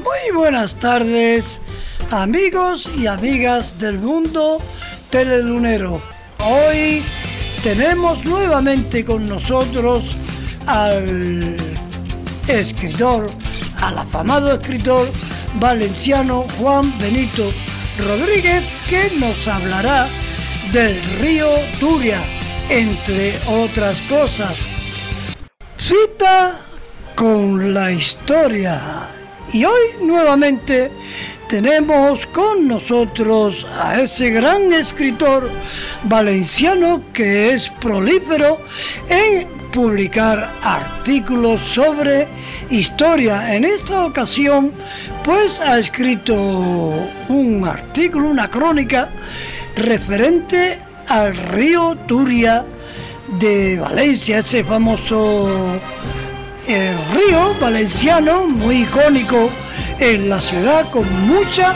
Muy buenas tardes, amigos y amigas del mundo telelunero. Hoy tenemos nuevamente con nosotros al escritor, al afamado escritor valenciano Juan Benito Rodríguez, que nos hablará del río Turia, entre otras cosas. Cita con la historia. Y hoy nuevamente tenemos con nosotros a ese gran escritor valenciano que es prolífero en publicar artículos sobre historia. En esta ocasión, pues ha escrito un artículo, una crónica referente al río Turia de Valencia, ese famoso río valenciano, muy icónico en la ciudad, con mucha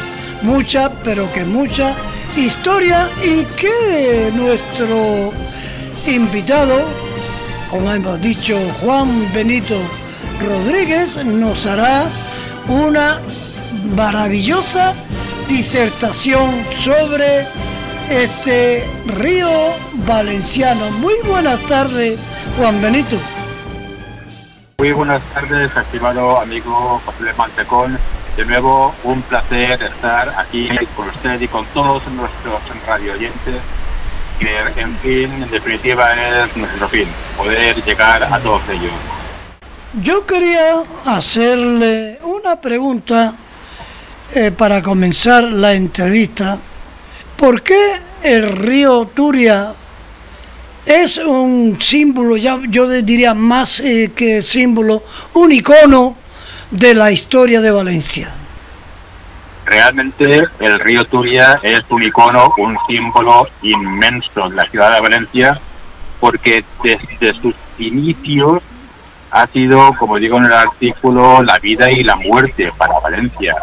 historia, y que nuestro invitado, como hemos dicho, Juan Benito Rodríguez, nos hará una maravillosa disertación sobre este río valenciano. Muy buenas tardes, Juan Benito. Muy buenas tardes, estimado amigo José Mantecón. De nuevo, un placer estar aquí con usted y con todos nuestros radio oyentes, que en fin, en definitiva, es nuestro fin, poder llegar a todos ellos. Yo quería hacerle una pregunta para comenzar la entrevista. ¿Por qué el río Turia es un símbolo, yo diría más que símbolo, un icono de la historia de Valencia? Realmente el río Turia es un icono, un símbolo inmenso de la ciudad de Valencia, porque desde sus inicios ha sido, como digo en el artículo, la vida y la muerte para Valencia.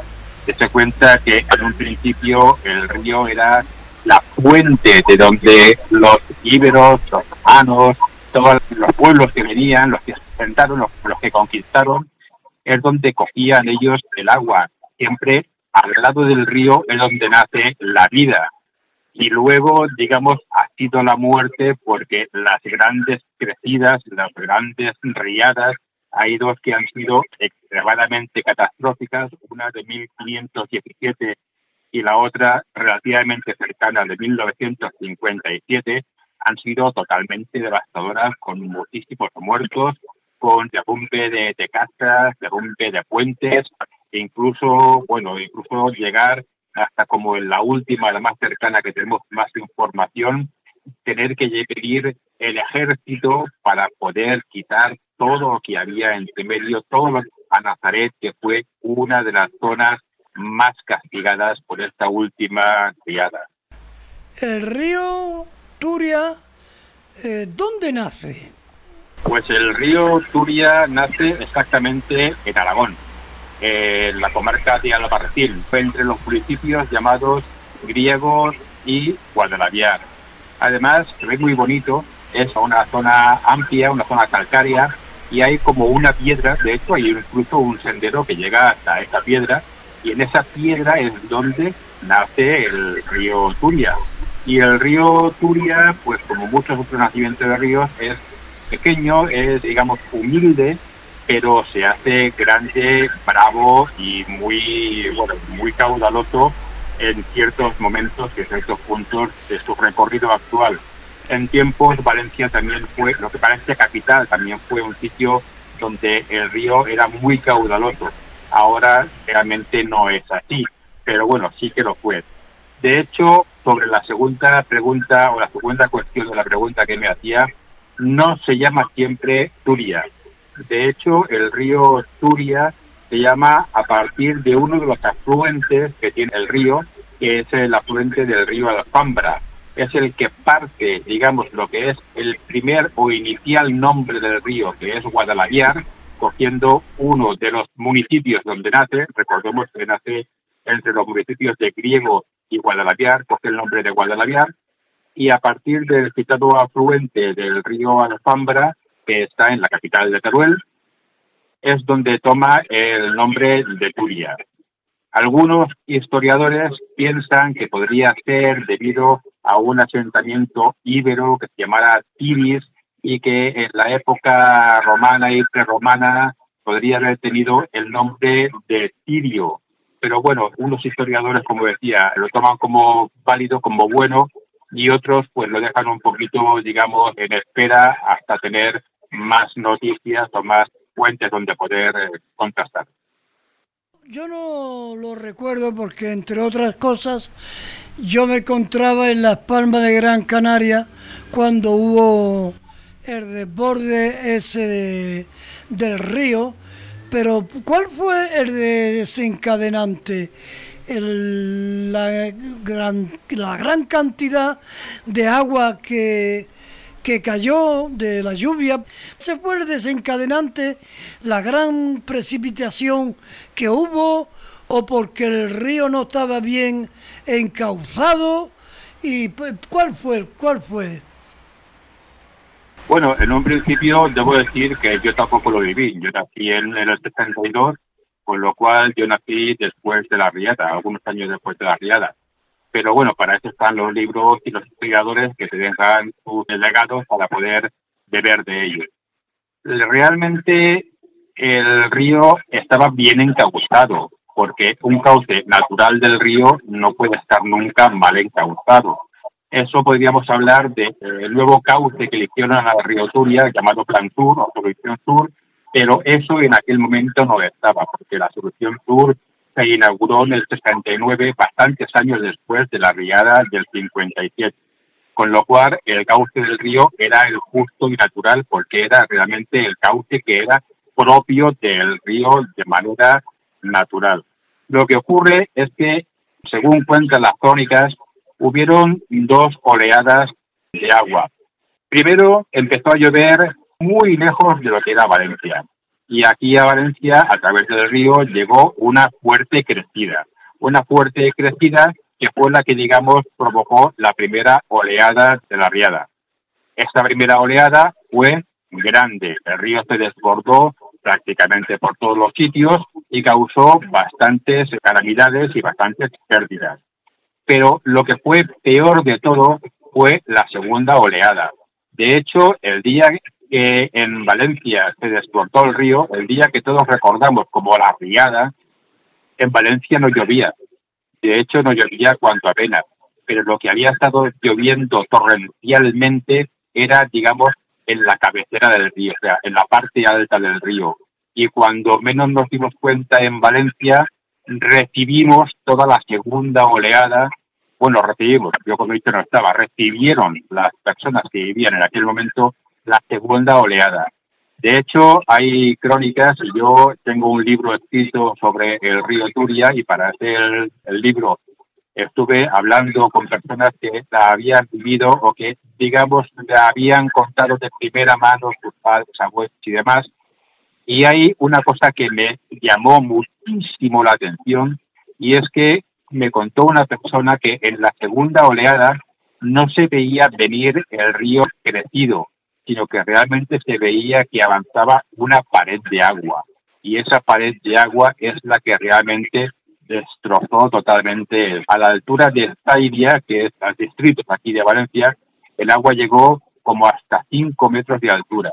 Se cuenta que en un principio el río era la fuente de donde los íberos, los romanos, todos los pueblos que venían, los que se asentaron, los que conquistaron, es donde cogían ellos el agua. Siempre al lado del río es donde nace la vida. Y luego, digamos, ha sido la muerte, porque las grandes crecidas, las grandes riadas, hay dos que han sido extremadamente catastróficas, una de 1517 y la otra relativamente cercana de 1957, han sido totalmente devastadoras, con muchísimos muertos, con derrumbe de casas, derrumbe de puentes, e incluso llegar hasta, como en la última, la más cercana, que tenemos más información, tener que pedir el ejército para poder quitar todo lo que había entre medio, todo a Nazaret, que fue una de las zonas más castigadas por esta última riada. El río Turia, ¿dónde nace? Pues el río Turia nace exactamente en Aragón, en la comarca de Albarracín, entre los municipios llamados Griegos y Guadalaviar. Además, se ve muy bonito, es una zona amplia, una zona calcárea, y hay como una piedra, de hecho hay incluso un sendero que llega hasta esta piedra, y en esa piedra es donde nace el río Turia. Y el río Turia, pues como muchos otros nacimientos de ríos, es pequeño, es, digamos, humilde, pero se hace grande, bravo y muy caudaloso en ciertos momentos y en ciertos puntos de su recorrido actual. En tiempos, Valencia capital también fue un sitio donde el río era muy caudaloso. Ahora realmente no es así, pero bueno, sí que lo fue. De hecho, sobre la segunda pregunta o la segunda cuestión de la pregunta que me hacía, no se llama siempre Turia. De hecho, el río Turia se llama a partir de uno de los afluentes que tiene el río, que es el afluente del río Alfambra. Es el que parte, digamos, lo que es el primer o inicial nombre del río, que es Guadalaviar, cogiendo uno de los municipios donde nace. Recordemos que nace entre los municipios de Griego y Guadalaviar, coge el nombre de Guadalaviar, y a partir del citado afluente del río Alfambra, que está en la capital de Teruel, es donde toma el nombre de Turia. Algunos historiadores piensan que podría ser debido a un asentamiento íbero que se llamara Tiris y que en la época romana y prerromana podría haber tenido el nombre de Tirio. Pero bueno, unos historiadores, como decía, lo toman como válido, como bueno, y otros pues lo dejan un poquito, digamos, en espera hasta tener más noticias o más fuentes donde poder contrastar. Yo no lo recuerdo porque, entre otras cosas, yo me encontraba en Las Palmas de Gran Canaria cuando hubo el desborde ese del río, pero ¿cuál fue el desencadenante? La gran cantidad de agua que cayó de la lluvia. Se fue el desencadenante, la gran precipitación que hubo, o porque el río no estaba bien encauzado. ¿Y cuál fue? Bueno, en un principio debo decir que yo tampoco lo viví. Yo nací en el 72, con lo cual yo nací después de la riada, algunos años después de la riada. Pero bueno, para eso están los libros y los historiadores que te dejan sus legados para poder beber de ellos. Realmente el río estaba bien encauzado, porque un cauce natural del río no puede estar nunca mal encauzado. Eso podríamos hablar del nuevo cauce que le hicieron al río Turia, llamado Plan Sur o Solución Sur, pero eso en aquel momento no estaba, porque la Solución Sur se inauguró en el 69, bastantes años después de la riada del 57. Con lo cual, el cauce del río era el justo y natural, porque era realmente el cauce que era propio del río de manera natural. Lo que ocurre es que, según cuentan las crónicas, hubieron dos oleadas de agua. Primero empezó a llover muy lejos de lo que era Valencia. Y aquí a Valencia, a través del río, llegó una fuerte crecida. Una fuerte crecida que fue la que, digamos, provocó la primera oleada de la riada. Esta primera oleada fue grande. El río se desbordó prácticamente por todos los sitios y causó bastantes calamidades y bastantes pérdidas. Pero lo que fue peor de todo fue la segunda oleada. De hecho, el día que en Valencia se desbordó el río, el día que todos recordamos como la riada, en Valencia no llovía. De hecho, no llovía cuanto apenas. Pero lo que había estado lloviendo torrencialmente era, digamos, en la cabecera del río, o sea, en la parte alta del río. Y cuando menos nos dimos cuenta en Valencia, recibimos toda la segunda oleada. Bueno, recibimos, yo como he dicho no estaba, recibieron las personas que vivían en aquel momento la segunda oleada. De hecho, hay crónicas, y yo tengo un libro escrito sobre el río Turia, y para hacer el libro estuve hablando con personas que la habían vivido o que, digamos, la habían contado de primera mano sus padres, abuelos y demás. Y hay una cosa que me llamó muchísimo la atención, y es que me contó una persona que en la segunda oleada no se veía venir el río crecido, sino que realmente se veía que avanzaba una pared de agua. Y esa pared de agua es la que realmente destrozó totalmente. A la altura de Zaidia, que es el distrito aquí de Valencia, el agua llegó como hasta 5 metros de altura.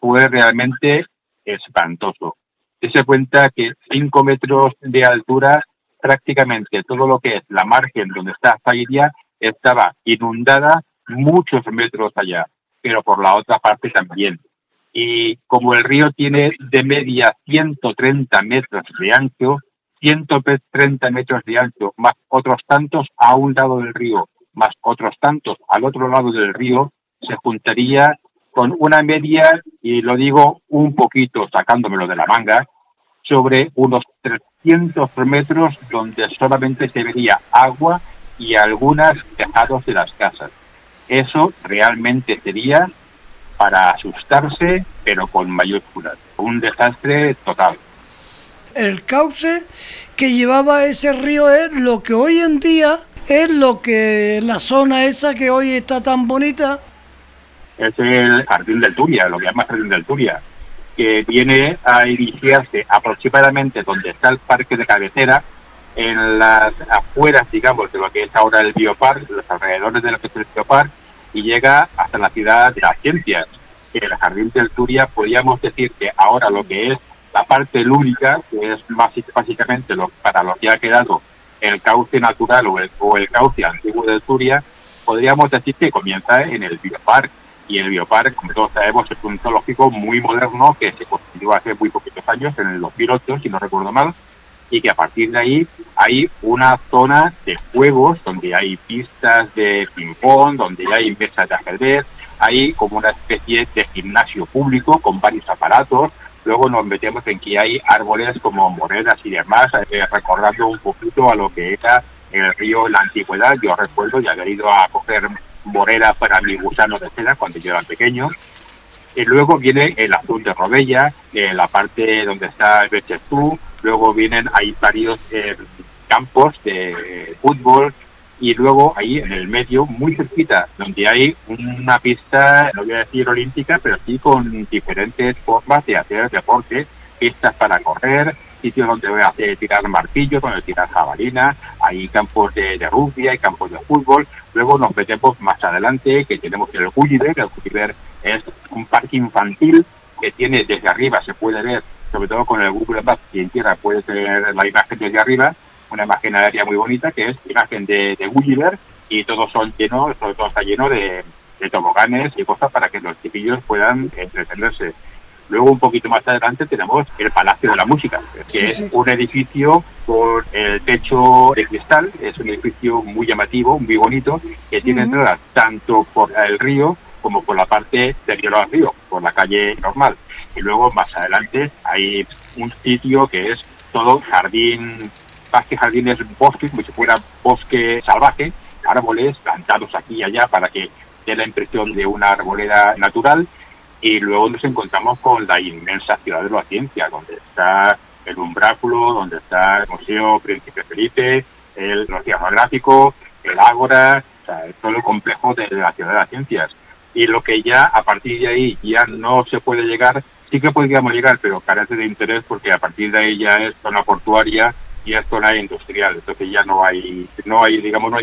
Fue realmente espantoso. Se cuenta que 5 metros de altura, prácticamente todo lo que es la margen donde está Zaidia estaba inundada muchos metros allá, pero por la otra parte también. Y como el río tiene de media 130 metros de ancho, 130 metros de ancho, más otros tantos a un lado del río, más otros tantos al otro lado del río, se juntaría con una media, y lo digo un poquito sacándomelo de la manga, sobre unos 300 metros donde solamente se vería agua y algunos tejados de las casas. Eso realmente sería para asustarse, pero con mayúsculas. Un desastre total. El cauce que llevaba ese río es lo que hoy en día es lo que la zona esa que hoy está tan bonita. Es el Jardín del Turia, lo que llama Jardín del Turia, que viene a iniciarse aproximadamente donde está el parque de cabecera, en las afueras, digamos, de lo que es ahora el Biopark, los alrededores de lo que es el Biopark, y llega hasta la ciudad de las ciencias. El Jardín del Turia, podríamos decir que ahora lo que es la parte lúdica, que es básicamente para lo que ha quedado el cauce natural o el cauce antiguo del Turia, podríamos decir que comienza en el Biopark. Y el Biopark, como todos sabemos, es un zoológico muy moderno que se constituyó hace muy poquitos años, en el 2008, si no recuerdo mal, y que a partir de ahí hay una zona de juegos donde hay pistas de ping-pong, donde hay mesas de ajedrez, hay como una especie de gimnasio público con varios aparatos. Luego nos metemos en que hay árboles como moreras y demás, recordando un poquito a lo que era el río en la antigüedad. Yo recuerdo ya haber ido a coger moreras para mis gusanos de seda cuando yo era pequeño. Y luego viene el azul de Robella, la parte donde está el Betxestú. Luego hay varios campos de fútbol, y luego ahí en el medio, muy cerquita, donde hay una pista, no voy a decir olímpica, pero sí con diferentes formas de hacer deporte, pistas para correr, sitios donde voy a hacer tirar martillo, donde tirar jabalina, hay campos de rugby, hay campos de fútbol. Luego nos metemos más adelante, que tenemos el Gulliver. El Gulliver es un parque infantil que tiene desde arriba, se puede ver, sobre todo con el Google Maps, y en tierra puede tener la imagen desde arriba, una imagen aérea muy bonita, que es imagen de Gulliver, y todos son llenos, sobre todo está lleno de toboganes y cosas para que los chiquillos puedan entretenerse. Luego, un poquito más adelante, tenemos el Palacio de la Música, que es un edificio con el techo de cristal. Es un edificio muy llamativo, muy bonito, que tiene entradas tanto por el río como por la parte exterior al río, por la calle normal. Y luego, más adelante, hay un sitio que es todo jardín, más que jardines, bosques, como si fuera bosque salvaje, árboles plantados aquí y allá para que dé la impresión de una arboleda natural. Y luego nos encontramos con la inmensa ciudad de la ciencia, donde está el Umbráculo, donde está el Museo Príncipe Felipe, el Oceanográfico, el Ágora, o sea, todo el complejo de la ciudad de las ciencias. Y lo que ya a partir de ahí ya no se puede llegar, sí que podríamos llegar, pero carece de interés, porque a partir de ahí ya es zona portuaria y es zona industrial. Entonces ya no hay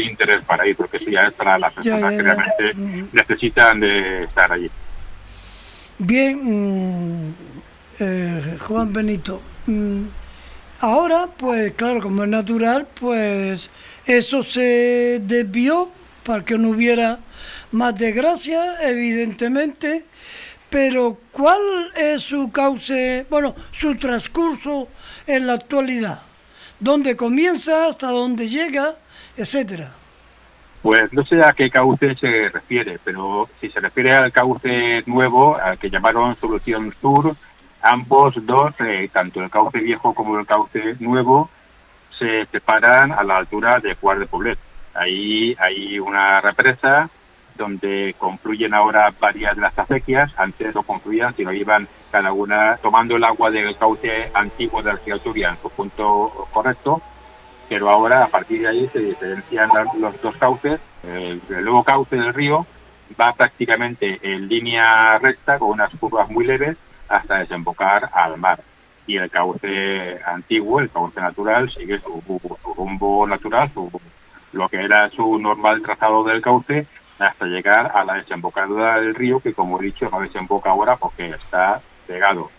interés para ir, porque eso ya es para las personas que realmente necesitan de estar allí. Bien, Juan Benito, ahora pues claro, como es natural, pues eso se desvió para que no hubiera más desgracia, evidentemente, pero ¿cuál es su cauce, bueno, su transcurso en la actualidad? ¿Dónde comienza, hasta dónde llega, etcétera? Pues no sé a qué cauce se refiere, pero si se refiere al cauce nuevo, al que llamaron Solución Sur, ambos dos, tanto el cauce viejo como el cauce nuevo, se separan a la altura de Quart de Poblet. Ahí hay una represa donde confluyen ahora varias de las acequias. Antes no confluían, sino iban cada una tomando el agua del cauce antiguo del río Turia en su punto correcto. Pero ahora, a partir de ahí, se diferencian los dos cauces. El nuevo cauce del río va prácticamente en línea recta, con unas curvas muy leves, hasta desembocar al mar. Y el cauce antiguo, el cauce natural, sigue su rumbo natural, lo que era su normal trazado del cauce, hasta llegar a la desembocadura del río, que, como he dicho, no desemboca ahora porque está pegado.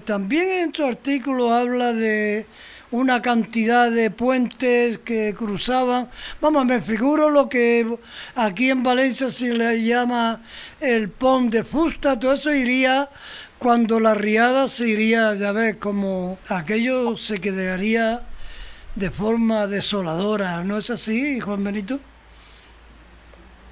También en tu artículo habla de una cantidad de puentes que cruzaban. Vamos, me figuro lo que aquí en Valencia se le llama el pont de fusta. Todo eso iría cuando la riada se iría, ya ves, como aquello se quedaría de forma desoladora. ¿No es así, Juan Benito?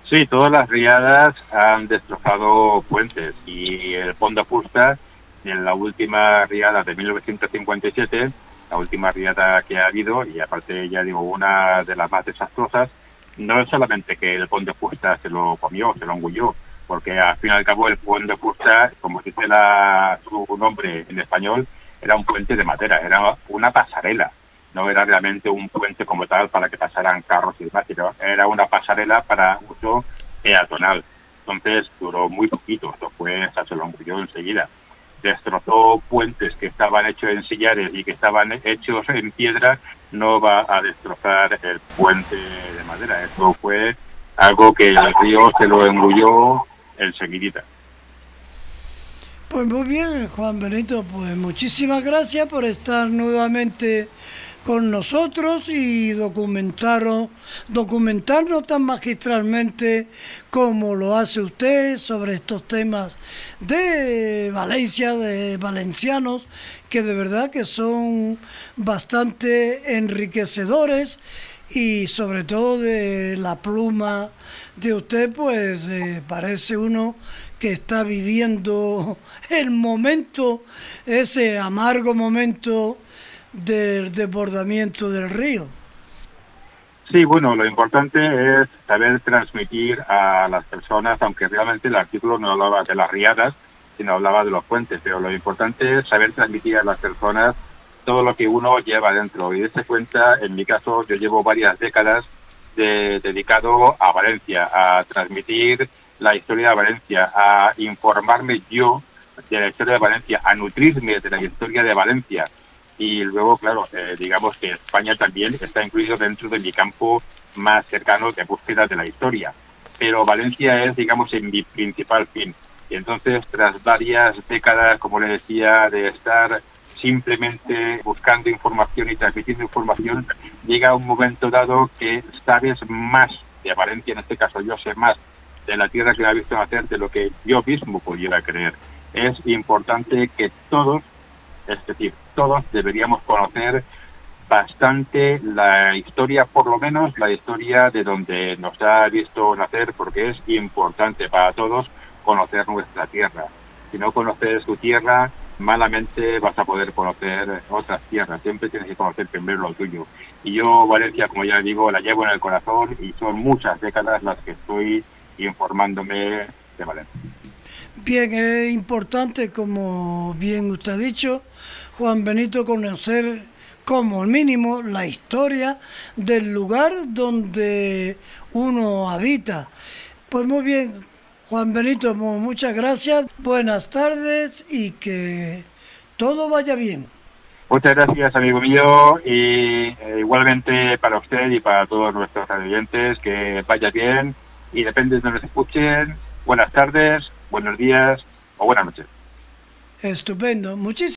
Sí, todas las riadas han destrozado puentes, y el pont de fusta, en la última riada de 1957, la última riada que ha habido, y aparte, ya digo, una de las más desastrosas, no es solamente que el pont de fusta se lo comió, se lo engulló, porque al fin y al cabo el pont de fusta, como dice su nombre en español, era un puente de madera, era una pasarela. No era realmente un puente como tal para que pasaran carros y demás, sino era una pasarela para uso peatonal. Entonces duró muy poquito, se lo engulló enseguida. destrozó puentes que estaban hechos en sillares y que estaban hechos en piedra, no va a destrozar el puente de madera. Eso fue algo que el río se lo engulló enseguidita. Pues muy bien, Juan Benito, pues muchísimas gracias por estar nuevamente con nosotros y documentarnos tan magistralmente como lo hace usted sobre estos temas de Valencia, de valencianos, que de verdad que son bastante enriquecedores, y sobre todo de la pluma de usted, pues parece uno que está viviendo el momento, ese amargo momento del desbordamiento del río. Sí, bueno, lo importante es saber transmitir a las personas, aunque realmente el artículo no hablaba de las riadas, sino hablaba de los puentes, pero lo importante es saber transmitir a las personas todo lo que uno lleva dentro. Y darse cuenta, en mi caso, yo llevo varias décadas dedicado a Valencia, a transmitir la historia de Valencia, a informarme yo de la historia de Valencia, a nutrirme de la historia de Valencia. Y luego, claro, digamos que España también está incluido dentro de mi campo más cercano de búsqueda de la historia. Pero Valencia es, digamos, mi principal fin. Y entonces, tras varias décadas, como le decía, de estar simplemente buscando información y transmitiendo información, llega un momento dado que sabes más de Valencia, en este caso yo sé más de la tierra que me ha visto nacer de lo que yo mismo pudiera creer. Es importante que todos, es decir, todos deberíamos conocer bastante la historia, por lo menos la historia de donde nos ha visto nacer, porque es importante para todos conocer nuestra tierra. Si no conoces tu tierra, malamente vas a poder conocer otras tierras. Siempre tienes que conocer primero lo tuyo. Y yo, Valencia, como ya digo, la llevo en el corazón y son muchas décadas las que estoy informándome de Valencia. Bien, es importante, como bien usted ha dicho, Juan Benito, conocer como mínimo la historia del lugar donde uno habita. Pues muy bien, Juan Benito, muchas gracias, buenas tardes y que todo vaya bien. Muchas gracias, amigo mío, y igualmente para usted y para todos nuestros oyentes, que vaya bien y depende de donde nos escuchen. Buenas tardes, buenos días o buenas noches. Estupendo, muchísimas